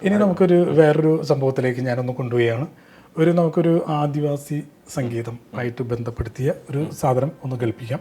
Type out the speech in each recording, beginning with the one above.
ഇനി നമുക്കൊരു വേറൊരു സംഭവത്തിലേക്ക് ഞാനൊന്ന് കൊണ്ടുപോവുകയാണ്. നമുക്കൊരു ആദിവാസി സംഗീതം ആയിട്ട് ബന്ധപ്പെടുത്തിയ ഒരു സാധനം ഒന്ന് കേൾപ്പിക്കാം.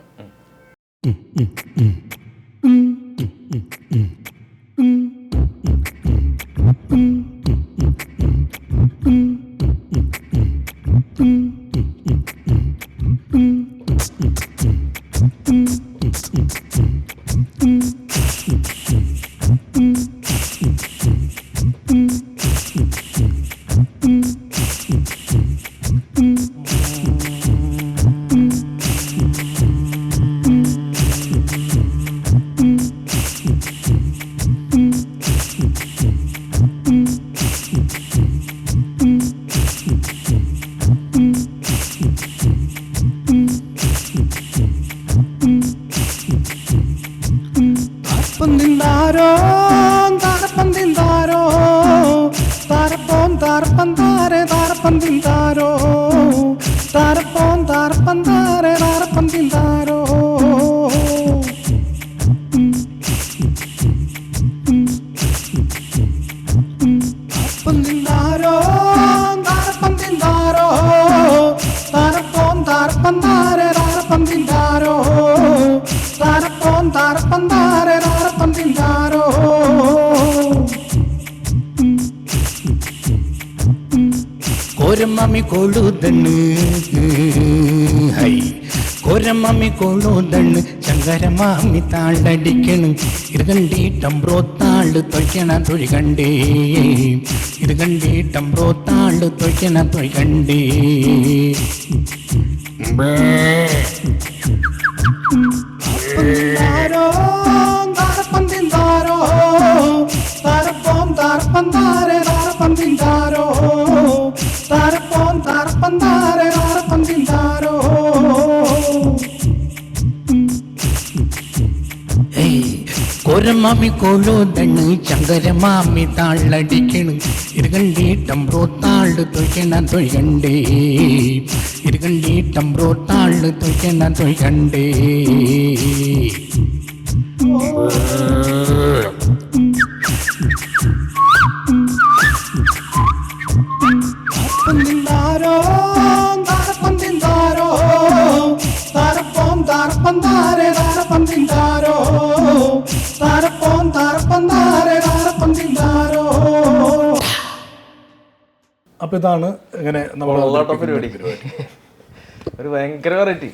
കോരമ്മി കൊള്ളുതണ്ണ് ഹൈ കോരമ്മി കൊള്ളുതണ്ണ് ശങ്കരമാമി താളടിക്കണ് ഇത് കണ്ടിട്ടംബ്രോ താള് തൊയ്ക്കണ തൊഴി കണ്ടേ ഇത് കണ്ടിട്ടംബ്രോ താള് തൊയ്ക്കണ തൊഴി കണ്ടേ കോരമാമി കൊള്ളുതണ്ണ് ശങ്കരമാമി താളടിക്കണ് ഇത് കണ്ടിട്ടംബ്രോ താള് തൊയ്ക്കണ തൊഴി കണ്ടേ ഇത് കണ്ടിട്ടംബ്രോ താള് തൊയ്ക്കണ തൊഴി കണ്ടേ അപ്പോൾ ഇതാണ് ഇങ്ങനെ നമ്മൾ പരിപാടി ഒരു ഭയങ്കര വെറൈറ്റി.